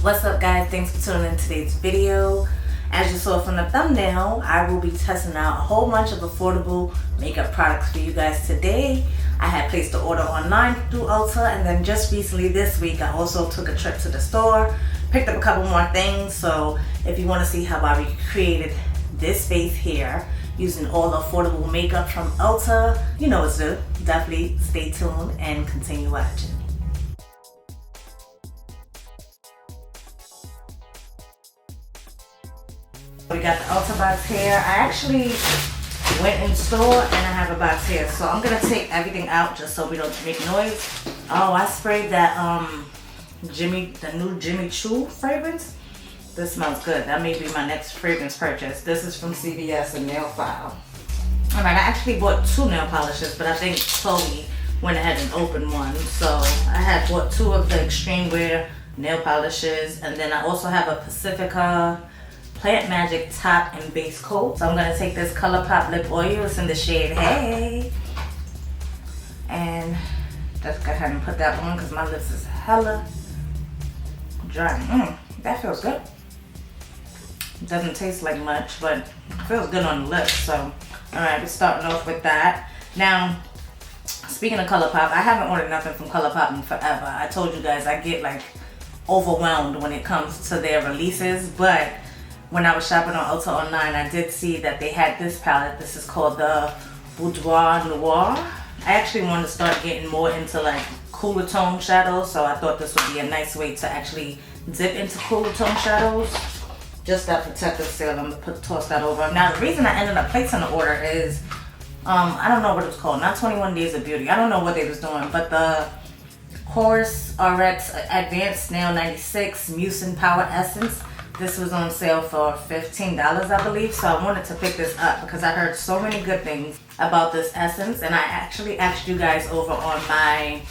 What's up guys, thanks for tuning in today's video. As you saw from the thumbnail, I will be testing out a whole bunch of affordable makeup products for you guys today. I had placed the order online through Ulta, and then just recently this week I also took a trip to the store, picked up a couple more things. So if you want to see how I recreated this face here using all the affordable makeup from Ulta, you know what to do. Definitely stay tuned and continue watching. We got the Ulta box here. I actually went in store and I have a box here. So I'm gonna take everything out just so we don't make noise. Oh, I sprayed that the new Jimmy Choo fragrance. This smells good. That may be my next fragrance purchase. This is from CVS and Nail File. Alright, I actually bought 2 nail polishes, but I think Chloe went ahead and opened one. So I had bought 2 of the Extreme Wear nail polishes, and then I also have a Pacifica Plant Magic top and base coat. So I'm going to take this Colourpop lip oil. It's in the shade Hey. And just go ahead and put that on because my lips is hella dry. That feels good. It doesn't taste like much, but it feels good on the lips. So, alright, we're starting off with that. Now, speaking of Colourpop, I haven't ordered nothing from Colourpop in forever. I told you guys I get like overwhelmed when it comes to their releases, but when I was shopping on Ulta online, I did see that they had this palette. This is called the Boudoir Noir. I actually wanted to start getting more into like cooler tone shadows, so I thought this would be a nice way to actually dip into cooler tone shadows. Just that protective seal, I'm gonna toss that over. Now the reason I ended up placing the order is, I don't know what it was called, not 21 Days of Beauty. I don't know what they was doing, but the COSRX Advanced Nail 96 Mucin Power Essence, this was on sale for $15, I believe. So I wanted to pick this up because I heard so many good things about this essence, and I actually asked you guys over on my,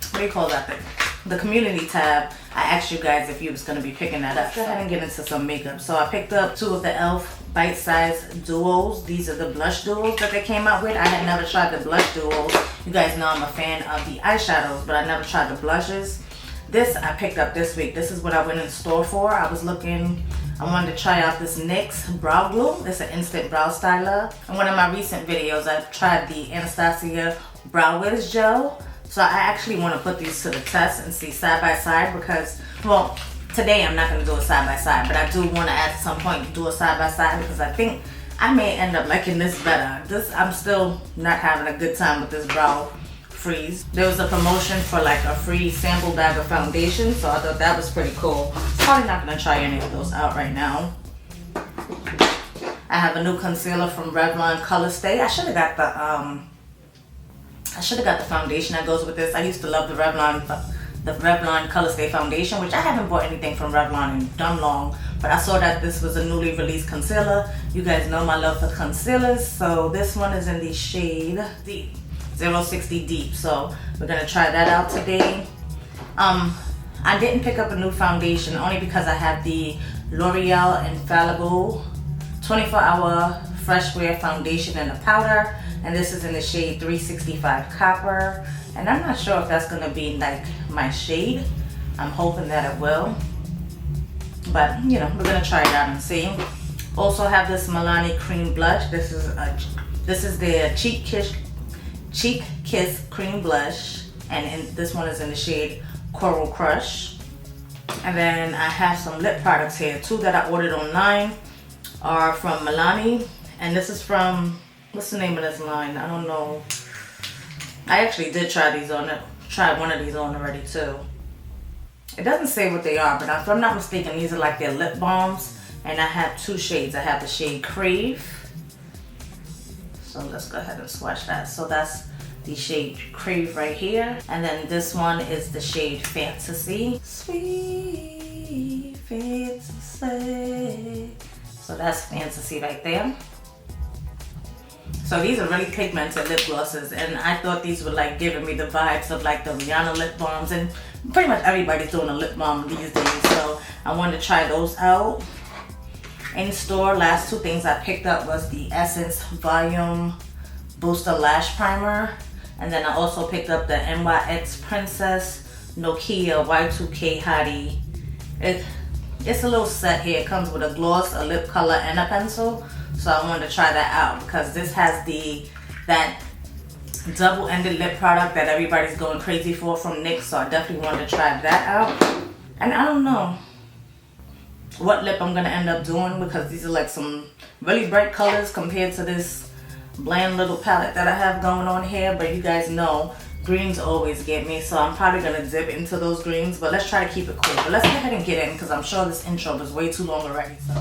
what do you call that thing? The community tab. I asked you guys if you was going to be picking that up. Go ahead and get into some makeup. So I picked up 2 of the e.l.f. bite-size duos. These are the blush duos that they came out with. I had never tried the blush duos. You guys know I'm a fan of the eyeshadows, but I never tried the blushes. This I picked up this week. This is what I went in the store for. I wanted to try out this NYX Brow Glue. It's an instant brow styler. In one of my recent videos, I tried the Anastasia Brow Wiz Gel. So I actually want to put these to the test and see side by side because, well, today I'm not going to do a side by side, but I do want to at some point do a side by side because I think I may end up liking this better. I'm still not having a good time with this brow freeze. There was a promotion for like a free sample bag of foundation, so I thought that was pretty cool. Probably not going to try any of those out right now. I have a new concealer from Revlon Colorstay. I should have got the foundation that goes with this. I used to love the Revlon Colorstay foundation, which I haven't bought anything from Revlon in dumb long, but I saw that this was a newly released concealer. You guys know my love for concealers, so this one is in the shade Deep, 060 Deep. So we're gonna try that out today. I didn't pick up a new foundation only because I have the L'Oreal Infallible 24-hour Fresh Wear foundation in a powder, and this is in the shade 365 Copper, and I'm not sure if that's gonna be like my shade. I'm hoping that it will, but you know, we're gonna try it out and see. Also have this Milani cream blush. This is the Cheek Kiss cream blush, and this one is in the shade Coral Crush. And then I have some lip products here. 2 that I ordered online are from Milani, and this is from, what's the name of this line? I don't know. I actually did try one of these on already too. It doesn't say what they are, but if I'm not mistaken, these are like their lip balms, and I have 2 shades. I have the shade Crave. So let's go ahead and swatch that. So that's the shade Crave right here. And then this one is the shade Fantasy. Sweet Fantasy. So that's Fantasy right there. So these are really pigmented lip glosses, and I thought these were like giving me the vibes of like the Rihanna lip balms, and pretty much everybody's doing a lip balm these days. So I wanted to try those out. In store, last 2 things I picked up was the Essence Volume Booster Lash Primer, and then I also picked up the NYX Princess Nokia Y2K Hottie It's a little set here. It comes with a gloss, a lip color, and a pencil. So I wanted to try that out because this has that double-ended lip product that everybody's going crazy for from NYX. So I definitely wanted to try that out. And I don't know what lip I'm gonna end up doing because these are like some really bright colors compared to this bland little palette that I have going on here. But you guys know greens always get me, so I'm probably gonna dip into those greens, but let's try to keep it cool. But let's go ahead and get in because I'm sure this intro was way too long already. So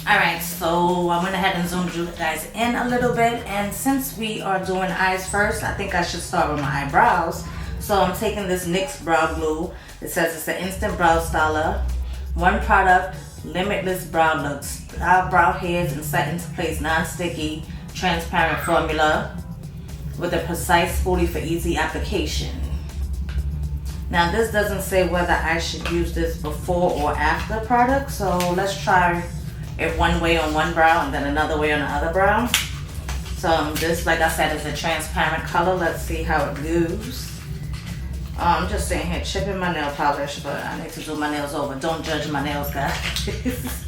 alright, so I went ahead and zoomed you guys in a little bit, and since we are doing eyes first, I think I should start with my eyebrows. So I'm taking this NYX Brow Glue. It says it's an instant brow styler, one product, limitless brow looks, eyebrow hairs and set into place, non-sticky, transparent formula with a precise spoolie for easy application. Now this doesn't say whether I should use this before or after product, so let's try it one way on one brow and then another way on the other brow. So this, like I said, is a transparent color. Let's see how it goes. I'm just sitting here chipping my nail polish, but I need to do my nails over. Don't judge my nails, guys.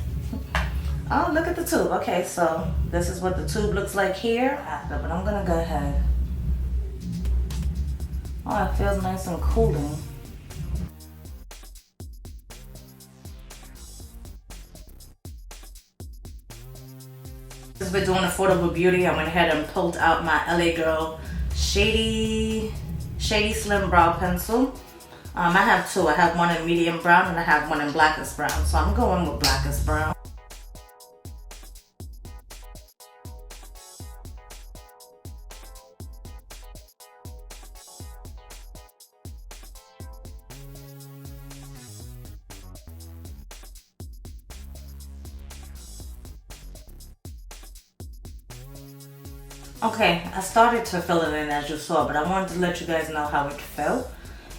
Oh, look at the tube. Okay, so this is what the tube looks like here after, but I'm gonna go ahead. Oh, it feels nice and cooling. Since we're doing affordable beauty, I went ahead and pulled out my LA Girl Shady Slim Brow Pencil. I have two. I have one in medium brown and I have one in Blackest brown. So I'm going with Blackest brown. Okay, I started to fill it in as you saw, but I wanted to let you guys know how it felt.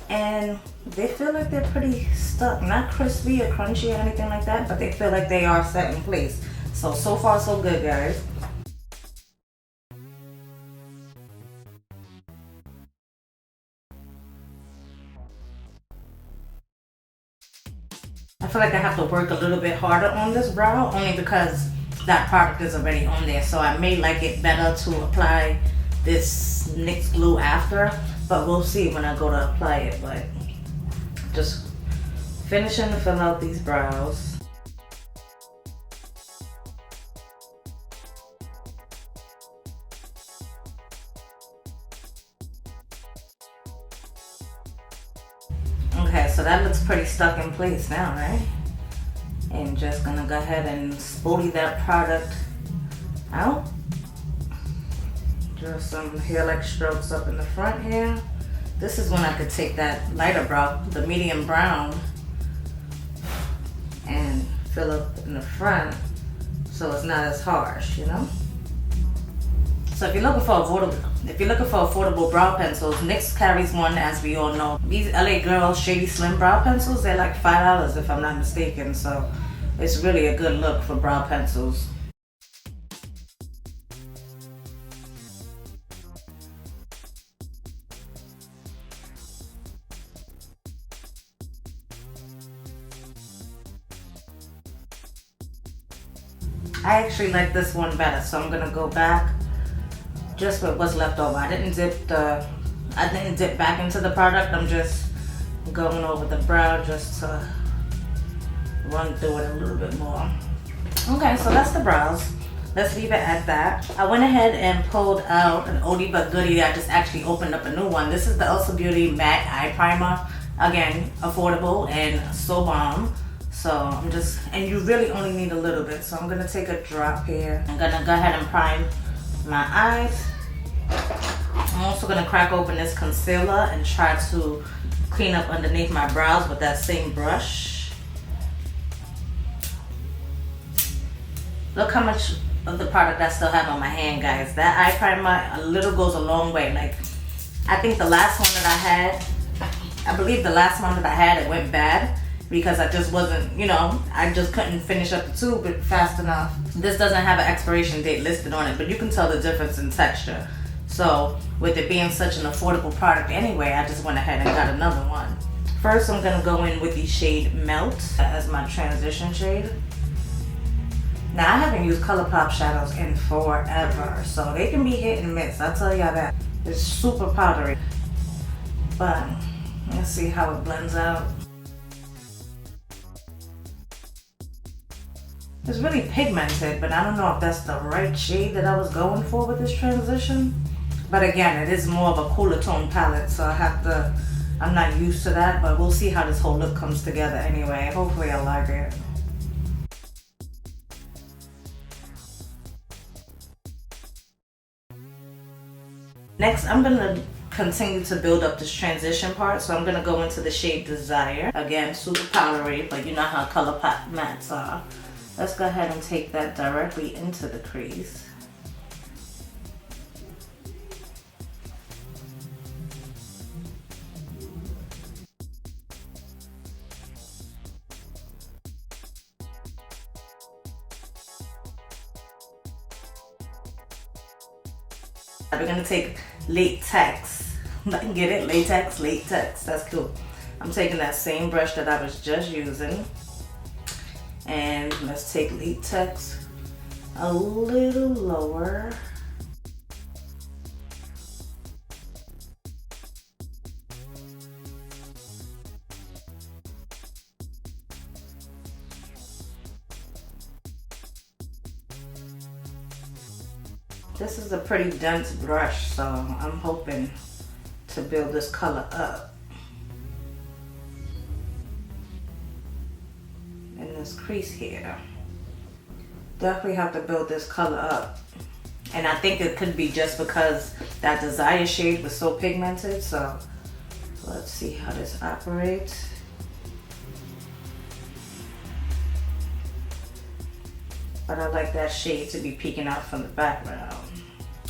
And they feel like they're pretty stuck, not crispy or crunchy or anything like that, but they feel like they are set in place. So far so good, guys. I feel like I have to work a little bit harder on this brow, only because that product is already on there, so I may like it better to apply this NYX glue after, but we'll see when I go to apply it. But just finishing to fill out these brows. Okay, so that looks pretty stuck in place now, right? And just gonna go ahead and spoolie that product out. Just some hair-like strokes up in the front here. This is when I could take that lighter brow, the medium brown, and fill up in the front so it's not as harsh, you know? So if you're looking for affordable brow pencils, NYX carries one, as we all know. These LA Girl Shady Slim Brow Pencils, they're like $5 if I'm not mistaken. So it's really a good look for brow pencils. I actually like this one better, so I'm gonna go back just with what's left over. I didn't dip back into the product. I'm just going over the brow just to run through it a little bit more. Okay, so that's the brows. Let's leave it at that. I went ahead and pulled out an oldie but goodie. I just actually opened up a new one. This is the Ulta Beauty Matte Eye Primer. Again, affordable and so bomb. So and you really only need a little bit. So I'm gonna take a drop here. I'm gonna go ahead and prime my eyes. I'm also gonna crack open this concealer and try to clean up underneath my brows with that same brush. Look how much of the product I still have on my hand, guys. That eye primer, a little goes a long way. Like, I think the last one that I had, I believe the last one that I had, it went bad because I just wasn't, I just couldn't finish up the tube fast enough. This doesn't have an expiration date listed on it, but you can tell the difference in texture. So with it being such an affordable product anyway, I just went ahead and got another one. First, I'm gonna go in with the shade Melt as my transition shade. Now, I haven't used Colourpop shadows in forever, so they can be hit and miss. I'll tell y'all that. It's super powdery, but let's see how it blends out. It's really pigmented, but I don't know if that's the right shade that I was going for with this transition. But again, it is more of a cooler tone palette, so I'm not used to that, but we'll see how this whole look comes together anyway. Hopefully I like it. Next, I'm gonna continue to build up this transition part, so I'm gonna go into the shade Desire. Again, super powdery, but you know how Colourpop mattes are. Let's go ahead and take that directly into the crease. We're gonna take Latex. I can get it, latex, that's cool. I'm taking that same brush that I was just using. And let's take Latex a little lower. This is a pretty dense brush, so I'm hoping to build this color up. In this crease here. Definitely have to build this color up. And I think it could be just because that Desire shade was so pigmented, so let's see how this operates. But I like that shade to be peeking out from the background.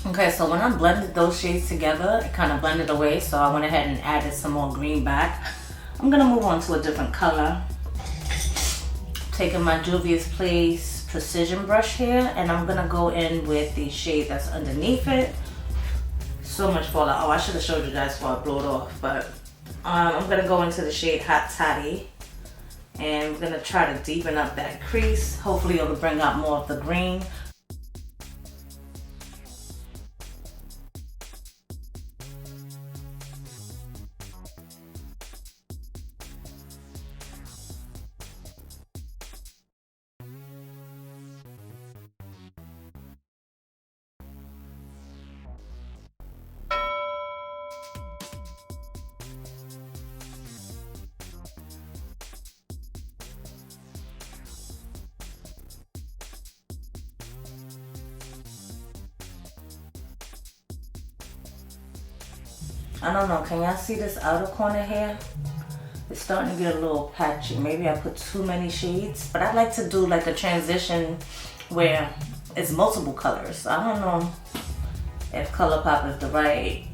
Okay, so when I blended those shades together, it kind of blended away, so I went ahead and added some more green back. I'm gonna move on to a different color. Taking my Juvia's Place Precision brush here, and I'm gonna go in with the shade that's underneath it. So much fallout. Oh, I should have showed you guys before I blew it off, but I'm gonna go into the shade Hot Toddy. And we're gonna try to deepen up that crease. Hopefully it'll bring out more of the green. I don't know, can y'all see this outer corner here? It's starting to get a little patchy. Maybe I put too many shades, but I like to do like a transition where it's multiple colors. I don't know if Colourpop is the right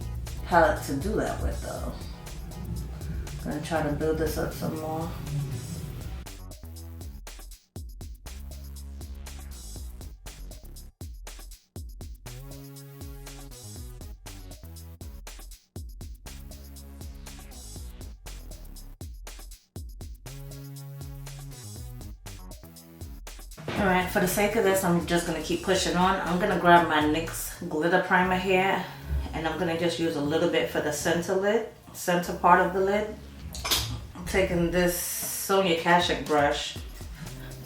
palette to do that with though. I'm gonna try to build this up some more. Alright, for the sake of this, I'm just going to keep pushing on. I'm going to grab my NYX glitter primer here, and I'm going to just use a little bit for the center part of the lid. I'm taking this Sonia Kashuk brush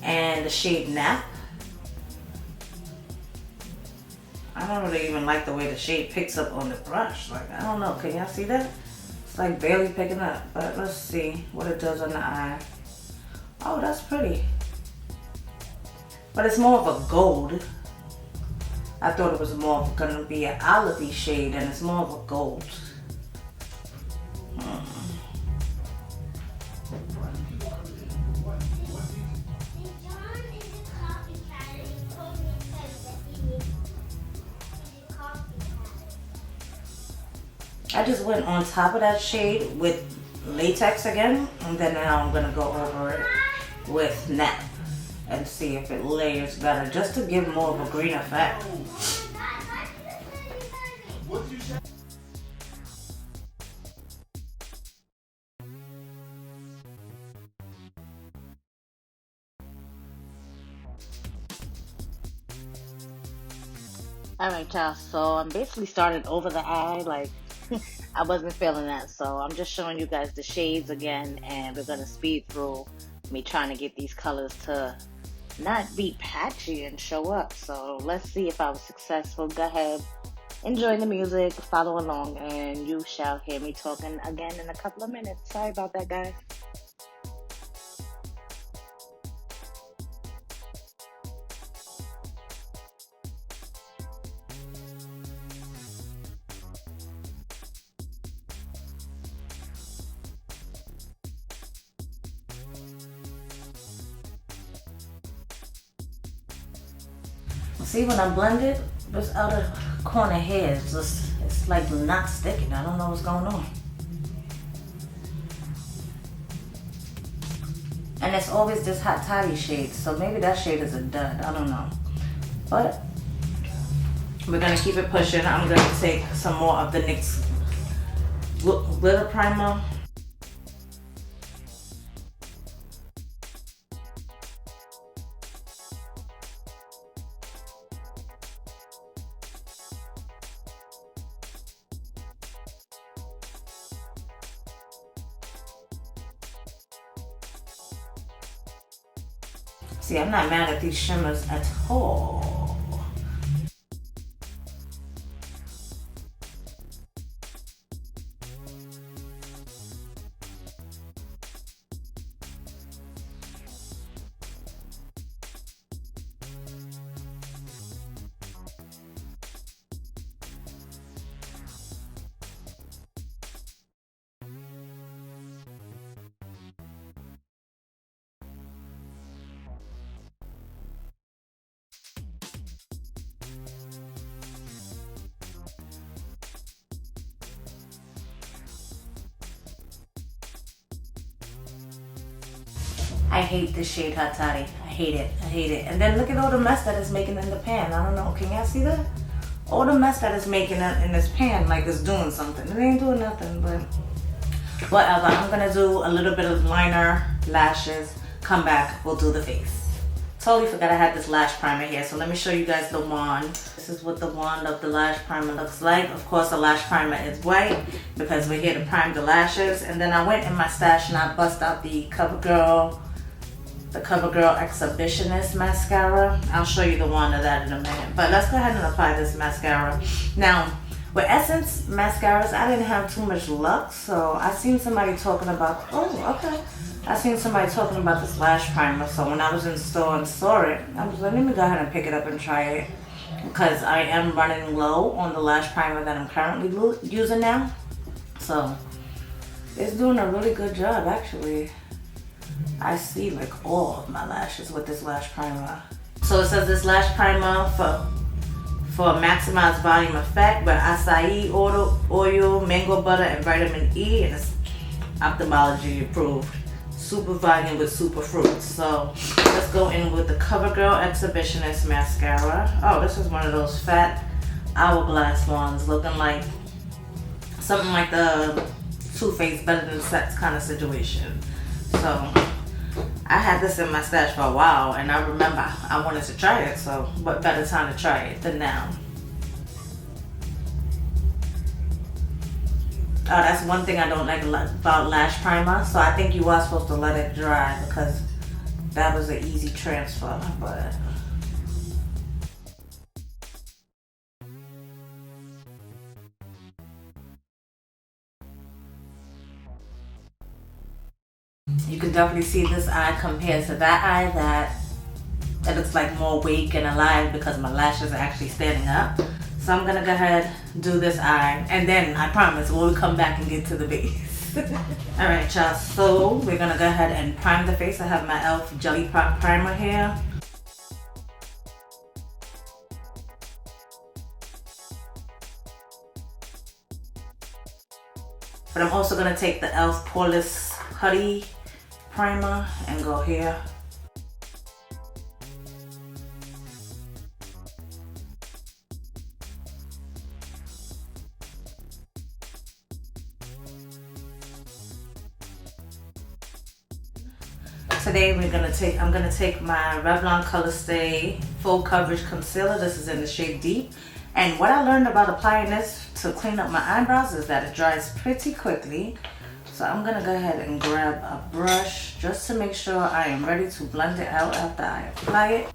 and the shade Nap. I don't really even like the way the shade picks up on the brush. Like, I don't know, can y'all see that? It's like barely picking up, but let's see what it does on the eye. Oh, that's pretty. But it's more of a gold. I thought it was more of gonna be an olivey shade, and it's more of a gold. I just went on top of that shade with latex again, and then now I'm gonna go over it with Nap and see if it layers better, just to give more of a green effect. Alright, y'all, so I'm basically starting over the eye, like, I wasn't feeling that, so I'm just showing you guys the shades again, and we're gonna speed through me trying to get these colors to not be patchy and show up. So let's see if I was successful. Go ahead, enjoy the music, follow along, and you shall hear me talking again in a couple of minutes. Sorry about that, guys. See, when I blend it, this outer corner here is just, it's like not sticking. I don't know what's going on. And it's always this hot toddy shade, so maybe that shade is a dud. I don't know. But we're gonna keep it pushing. I'm gonna take some more of the NYX glitter primer. See, I'm not mad at these shimmers at all. I hate this shade Hot Toddy. I hate it. I hate it. And then look at all the mess that it's making in the pan. I don't know. Can y'all see that? All the mess that it's making in this pan, like it's doing something. It ain't doing nothing, but whatever. I'm gonna do a little bit of liner, lashes, come back, we'll do the face. Totally forgot I had this lash primer here, so let me show you guys the wand. This is what the wand of the lash primer looks like. Of course, the lash primer is white because we're here to prime the lashes. And then I went in my stash and I bust out the Covergirl Exhibitionist mascara. I'll show you the wand of that in a minute. But let's go ahead and apply this mascara. Now, with Essence mascaras, I didn't have too much luck, so I seen somebody talking about, I seen somebody talking about this lash primer, so when I was in the store and saw it, I was like, let me go ahead and pick it up and try it, because I am running low on the lash primer that I'm currently using now. So, it's doing a really good job, actually. I see like all of my lashes with this lash primer. So it says this lash primer for maximized volume effect with acai oil, mango butter, and vitamin E, and it's ophthalmology approved. Super volume with super fruits. So let's go in with the Covergirl Exhibitionist mascara. Oh, this is one of those fat hourglass ones, looking like something like the Too Faced Better Than Sex kind of situation. So I had this in my stash for a while, and I remember I wanted to try it, so what better time to try it than now. Oh, that's one thing I don't like about lash primer, so I think you are supposed to let it dry because that was an easy transfer, but you can definitely see this eye compared to that eye that looks like more awake and alive because my lashes are actually standing up. So I'm gonna go ahead, do this eye, and then I promise we'll come back and get to the base. Alright y'all, so we're gonna go ahead and prime the face. I have my e.l.f. Jelly Pop Primer here. But I'm also gonna take the e.l.f. Poreless Putty Primer and go here. Today I'm gonna take my Revlon Colorstay Full Coverage Concealer. This is in the shade Deep. And what I learned about applying this to clean up my eyebrows is that it dries pretty quickly. So I'm gonna go ahead and grab a brush just to make sure I am ready to blend it out after I apply it.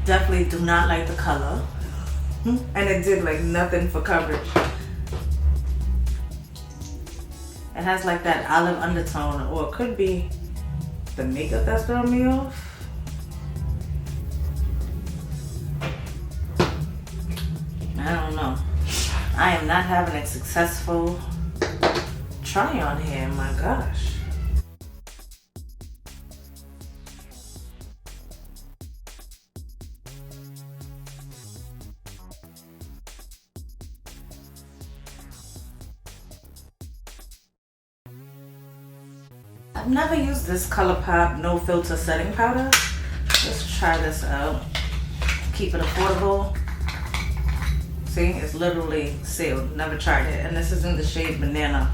Definitely do not like the color. And it did like nothing for coverage. It has like that olive undertone, or it could be the makeup that's throwing me off. I don't know. I am not having a successful try on here, my gosh. I've never used this Colourpop no filter setting powder. Let's try this out. Keep it affordable. See, it's literally sealed. Never tried it. And this is in the shade Banana.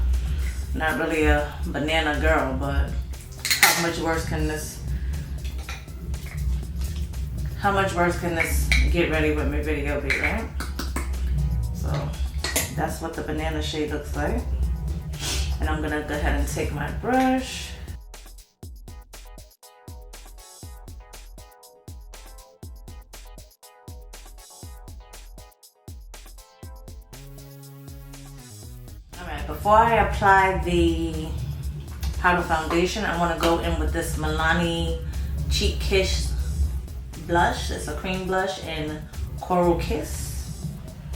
Not really a banana girl, but how much worse can this get ready with me video be, right? So that's what the banana shade looks like. And I'm gonna go ahead and take my brush. Alright, before I apply the powder foundation, I want to go in with this Milani Cheek Kiss blush. It's a cream blush in Coral Kiss.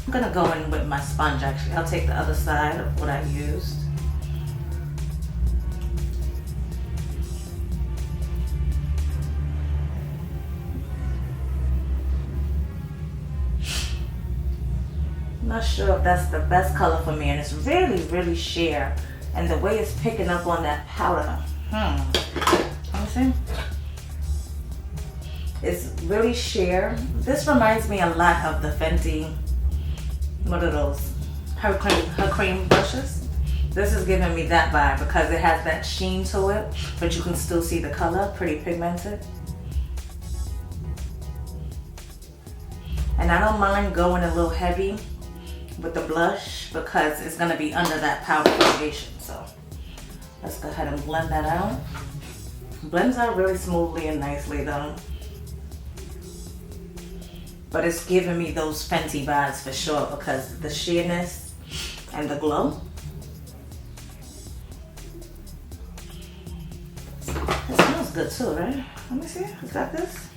I'm gonna go in with my sponge actually. I'll take the other side of what I used. Not sure if that's the best color for me, and it's really sheer, and the way it's picking up on that powder. Let me see. It's really sheer. This reminds me a lot of the Fenty, what are those? Her cream brushes. This is giving me that vibe because it has that sheen to it, but you can still see the color, pretty pigmented. And I don't mind going a little heavy with the blush because it's gonna be under that powder foundation. So let's go ahead and blend that out. Blends out really smoothly and nicely though. But it's giving me those Fenty vibes for sure because the sheerness and the glow. It smells good too, right? Let me see, is that this?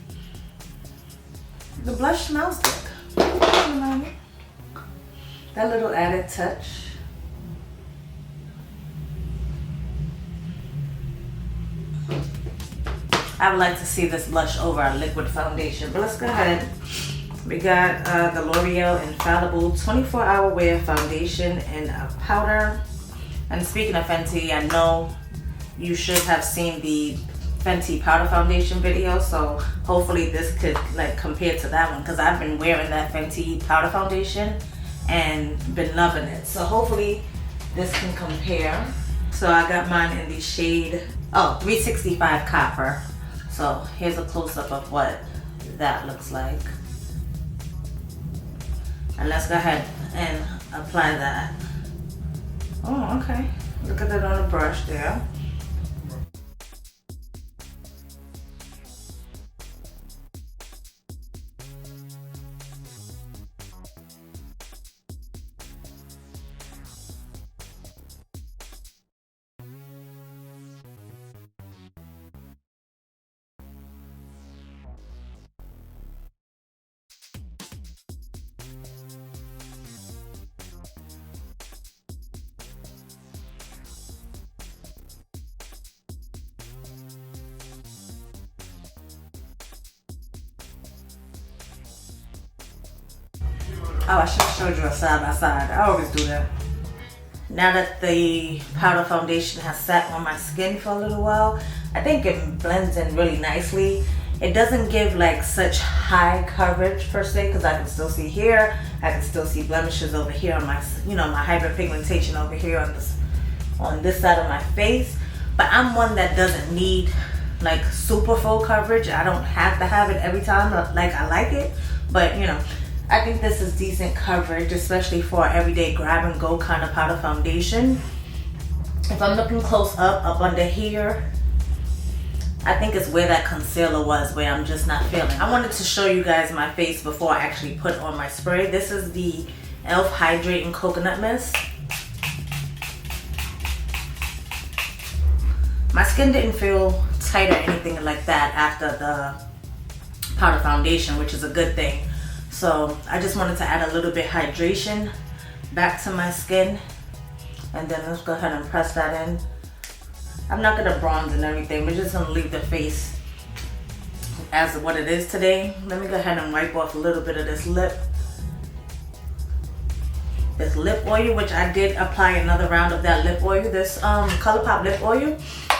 The blush smells good. That little added touch. I would like to see this blush over a liquid foundation, but let's go ahead. We got the L'Oreal Infallible 24-Hour Wear Foundation in a powder. And speaking of Fenty, I know you should have seen the Fenty powder foundation video, so hopefully this could like compare to that one because I've been wearing that Fenty powder foundation and been loving it. So hopefully this can compare. So I got mine in the shade 365 Copper. So here's a close-up of what that looks like. And let's go ahead and apply that. Oh, okay. Look at that on the brush there. Oh, I should have showed you a side by side. I always do that. Now that the powder foundation has sat on my skin for a little while, I think it blends in really nicely. It doesn't give like such high coverage per se, because I can still see here, I can still see blemishes over here on my, you know, my hyperpigmentation over here on this side of my face. But I'm one that doesn't need like super full coverage. I don't have to have it every time like I like it, but you know, I think this is decent coverage, especially for everyday grab and go kind of powder foundation. If I'm looking close up under here, I think it's where that concealer was, where I'm just not feeling. I wanted to show you guys my face before I actually put on my spray. This is the e.l.f. Hydrating Coconut Mist. My skin didn't feel tight or anything like that after the powder foundation, which is a good thing. So I just wanted to add a little bit hydration back to my skin. And then let's go ahead and press that in. I'm not gonna bronze and everything. We're just gonna leave the face as what it is today. Let me go ahead and wipe off a little bit of this lip oil, which I did apply another round of that lip oil. This Colourpop lip oil,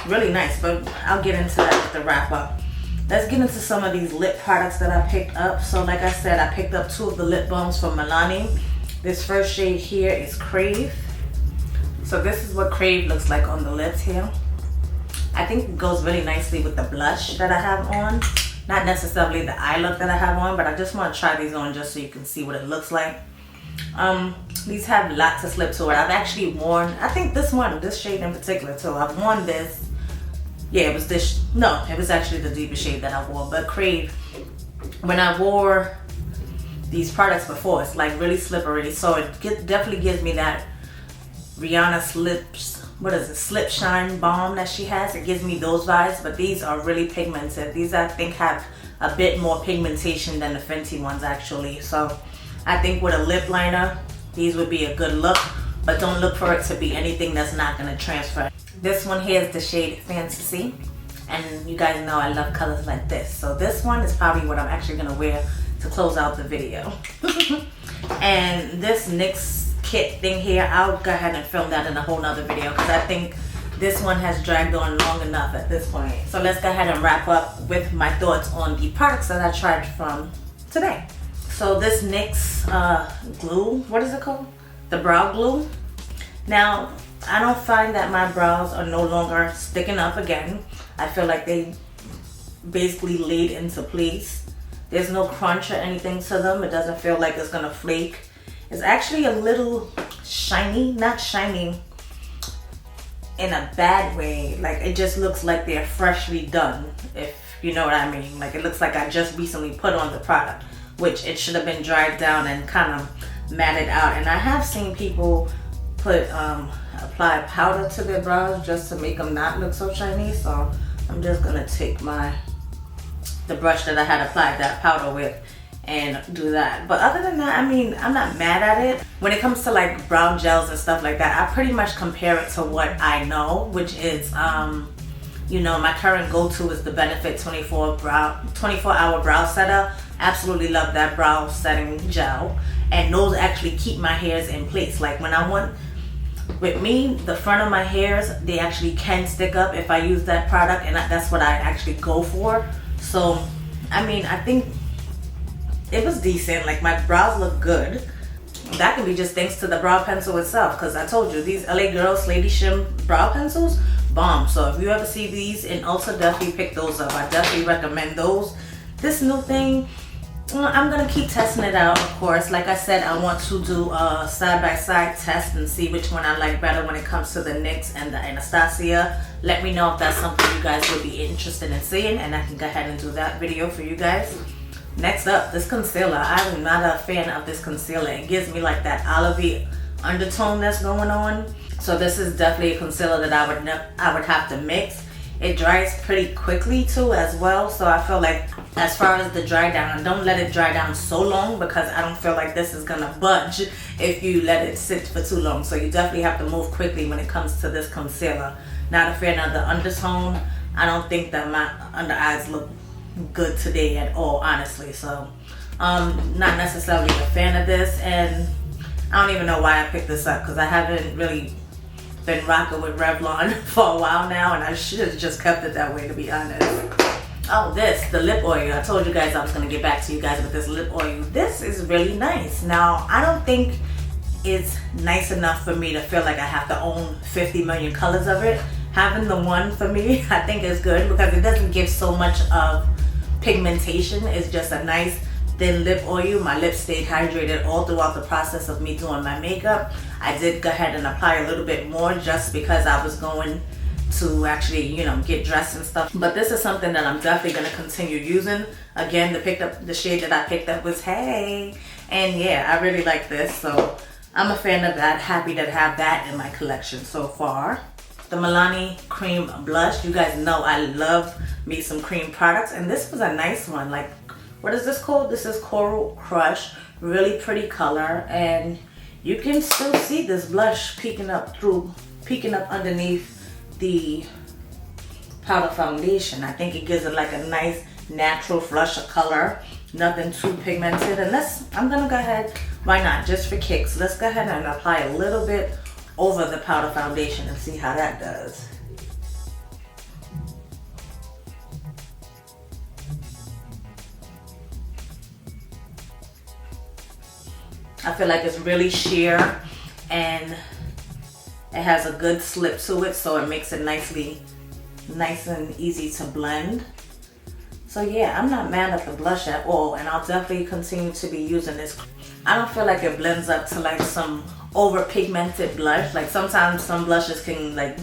really nice, but I'll get into that with the wrap up. Let's get into some of these lip products that I picked up. So like I said, I picked up 2 of the lip balms from Milani. This first shade here is Crave. So this is what Crave looks like on the lips here. I think it goes really nicely with the blush that I have on. Not necessarily the eye look that I have on, but I just want to try these on just so you can see what it looks like. These have lots of slip to it. I've actually worn, I think this shade in particular too. I've worn this. Yeah, it was this, no, it was actually the deeper shade that I wore. But Crave, when I wore these products before, it's like really slippery. So it definitely gives me that Rihanna slip shine balm that she has. It gives me those vibes, but these are really pigmented. These I think have a bit more pigmentation than the Fenty ones actually. So I think with a lip liner, these would be a good look, but don't look for it to be anything that's not gonna transfer. This one here is the shade Fantasy, and you guys know I love colors like this. So this one is probably what I'm actually gonna wear to close out the video. And this NYX kit thing here, I'll go ahead and film that in a whole nother video, because I think this one has dragged on long enough at this point. So let's go ahead and wrap up with my thoughts on the products that I tried from today. So this NYX glue, what is it called? The brow glue. Now, I don't find that my brows are no longer sticking up again. I feel like they basically laid into place. There's no crunch or anything to them. It doesn't feel like it's gonna flake. It's actually a little shiny, not shiny in a bad way. Like it just looks like they're freshly done, if you know what I mean. Like it looks like I just recently put on the product, which it should have been dried down and kind of matted out. And I have seen people put apply powder to their brows just to make them not look so shiny. So I'm just gonna take the brush that I had applied that powder with and do that. But other than that, I mean, I'm not mad at it. When it comes to like brow gels and stuff like that, I pretty much compare it to what I know, which is you know, my current go-to is the Benefit 24-hour brow setter. Absolutely love that brow setting gel, and those actually keep my hairs in place. Like when I want, with me, the front of my hairs, they actually can stick up if I use that product, and that's what I actually go for. So I mean, I think it was decent. Like my brows look good. That can be just thanks to the brow pencil itself, because I told you these LA Girls Lady Shim brow pencils, bomb. So if you ever see these in Ulta, definitely pick those up. I definitely recommend those. This new thing, I'm gonna keep testing it out, of course. Like I said, I want to do a side-by-side test and see which one I like better when it comes to the NYX and the Anastasia. Let me know if that's something you guys would be interested in seeing, and I can go ahead and do that video for you guys. Next up, this concealer. I'm not a fan of this concealer. It gives me like that olivey undertone that's going on. So this is definitely a concealer that I would have to mix. It dries pretty quickly too as well. So I feel like as far as the dry down, don't let it dry down so long, because I don't feel like this is gonna budge if you let it sit for too long. So you definitely have to move quickly when it comes to this concealer. Not a fan of the undertone. I don't think that my under eyes look good today at all, honestly. So not necessarily a fan of this, and I don't even know why I picked this up, because I haven't really been rocking with Revlon for a while now, and I should have just kept it that way, to be honest. Oh, the lip oil. I told you guys I was going to get back to you guys with this lip oil. This is really nice. Now, I don't think it's nice enough for me to feel like I have to own 50 million colors of it. Having the one for me, I think is good because it doesn't give so much of pigmentation. It's just a nice thin lip oil. My lips stayed hydrated all throughout the process of me doing my makeup. I did go ahead and apply a little bit more just because I was going to actually, you know, get dressed and stuff. But this is something that I'm definitely going to continue using. Again, the shade that I picked up was Hey. And yeah, I really like this. So I'm a fan of that. Happy to have that in my collection so far. The Milani Cream Blush. You guys know I love me some cream products. And this was a nice one. Like, what is this called? This is Coral Crush. Really pretty color. And you can still see this blush peeking up underneath the powder foundation. I think it gives it like a nice natural flush of color. Nothing too pigmented. And I'm gonna go ahead, why not, just for kicks, let's go ahead and apply a little bit over the powder foundation and see how that does. I feel like it's really sheer and it has a good slip to it, so it makes it nice and easy to blend. So yeah, I'm not mad at the blush at all, and I'll definitely continue to be using this. I don't feel like it blends up to like some over pigmented blush. Like sometimes some blushes can like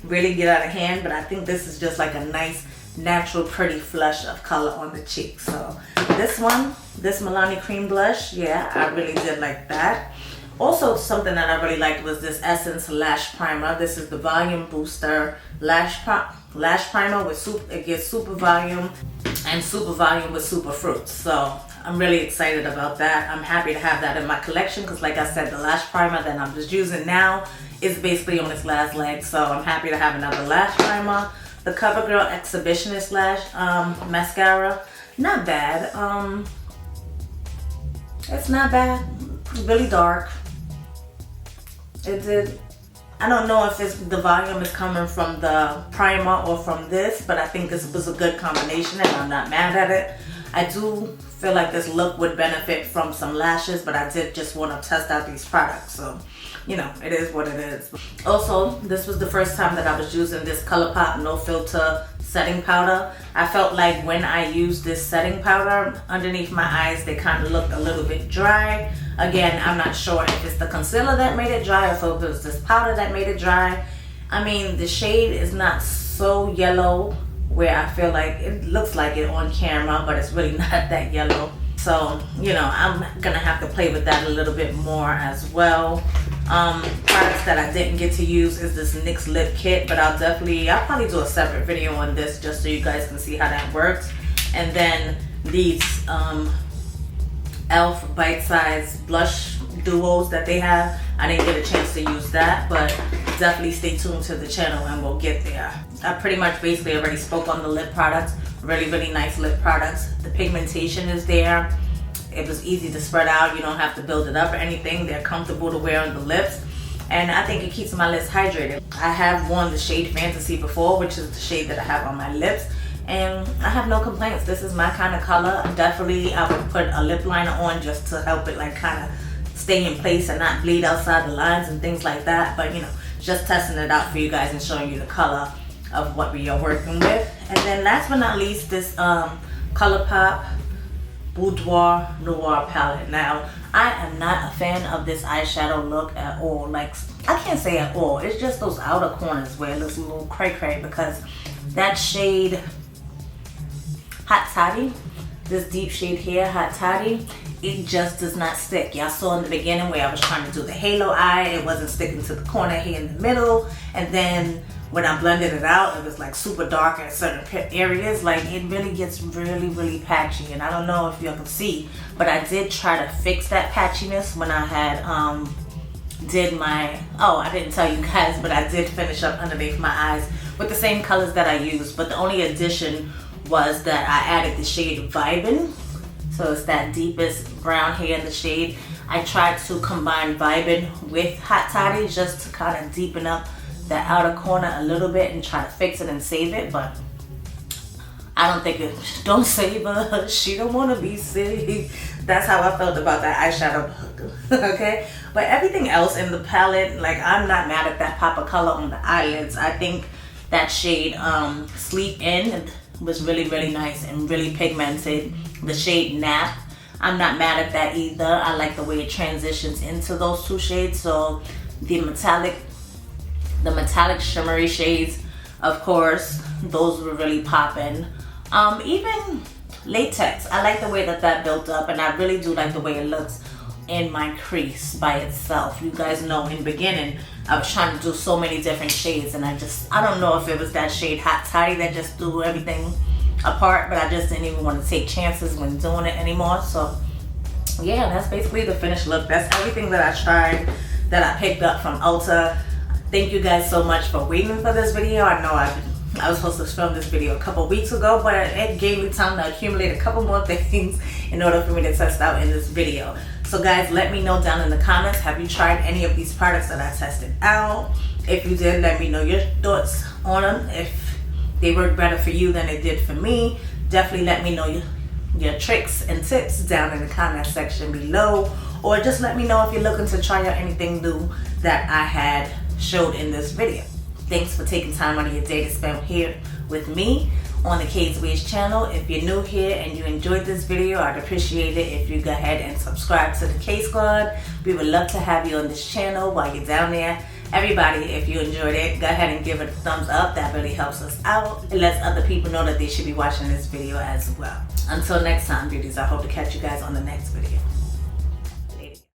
really get out of hand, but I think this is just like a nice natural pretty flush of color on the cheek. So this Milani Cream Blush, yeah, I really did like that. Also, something that I really liked was this Essence Lash Primer. This is the Volume Booster Lash Primer with it gets super volume and super volume with super fruits. So I'm really excited about that. I'm happy to have that in my collection because, like I said, the lash primer that I'm just using now is basically on its last leg. So I'm happy to have another lash primer. The Covergirl Exhibitionist Lash Mascara, not bad. It's not bad. Really dark. I don't know if the volume is coming from the primer or from this, but I think this was a good combination and I'm not mad at it. I do feel like this look would benefit from some lashes, but I did just want to test out these products. So, you know, it is what it is. Also, this was the first time that I was using this Colourpop No Filter setting powder. I felt like when I used this setting powder underneath my eyes, they kind of looked a little bit dry. Again, I'm not sure if it's the concealer that made it dry or if it was this powder that made it dry. I mean, the shade is not so yellow where I feel like it looks like it on camera, but it's really not that yellow. So, you know, I'm gonna have to play with that a little bit more as well. Products that I didn't get to use is this NYX Lip Kit, but I'll probably do a separate video on this just so you guys can see how that works. And then these e.l.f. bite-size blush duos that they have. I didn't get a chance to use that, but definitely stay tuned to the channel and we'll get there. I pretty much basically already spoke on the lip products. Really, really nice lip products. The pigmentation is there. It was easy to spread out. You don't have to build it up or anything. They're comfortable to wear on the lips. And I think it keeps my lips hydrated. I have worn the shade Fantasy before, which is the shade that I have on my lips. And I have no complaints. This is my kind of color. Definitely, I would put a lip liner on just to help it like kind of stay in place and not bleed outside the lines and things like that. But you know, just testing it out for you guys and showing you the color of what we are working with. And then last but not least, this Colourpop Boudoir Noir palette. Now, I am not a fan of this eyeshadow look at all. Like, I can't say at all. It's just those outer corners where it looks a little cray-cray because that shade Hot Toddy, this deep shade here, Hot Toddy, it just does not stick. Y'all saw in the beginning where I was trying to do the halo eye, it wasn't sticking to the corner here in the middle. And then when I blended it out, it was like super dark in certain areas. Like, it really gets really, really patchy. And I don't know if y'all can see, but I did try to fix that patchiness when I had did my, I didn't tell you guys, but I did finish up underneath my eyes with the same colors that I used. But the only addition was that I added the shade Vibin'. So it's that deepest brown here in the shade. I tried to combine Vibin' with Hot Toddy just to kind of deepen up that outer corner a little bit and try to fix it and save it, but I don't think it, don't save her, she don't want to be saved. That's how I felt about that eyeshadow okay? But everything else in the palette, like, I'm not mad at that pop of color on the eyelids. I think that shade Sleep In was really, really nice and really pigmented. The shade Nap, I'm not mad at that either. I like the way it transitions into those two shades. So the metallic shimmery shades, of course, those were really popping. Even Latex, I like the way that built up, and I really do like the way it looks in my crease by itself. You guys know in the beginning I was trying to do so many different shades, and I don't know if it was that shade Hot Toddy that just threw everything apart, but I just didn't even want to take chances when doing it anymore. So yeah, that's basically the finished look. That's everything that I tried, that I picked up from Ulta. Thank you guys so much for waiting for this video. I know I was supposed to film this video a couple weeks ago, but it gave me time to accumulate a couple more things in order for me to test out in this video. So guys, let me know down in the comments, have you tried any of these products that I tested out? If you did, let me know your thoughts on them. If they work better for you than they did for me, definitely let me know your tricks and tips down in the comment section below. Or just let me know if you're looking to try out anything new that I had showed in this video. Thanks for taking time out of your day to spend here with me on the KSquad channel. If you're new here and you enjoyed this video, I'd appreciate it if you go ahead and subscribe to the KSquad. We would love to have you on this channel while you're down there. Everybody, if you enjoyed it, go ahead and give it a thumbs up. That really helps us out. It lets other people know that they should be watching this video as well. Until next time, beauties, I hope to catch you guys on the next video.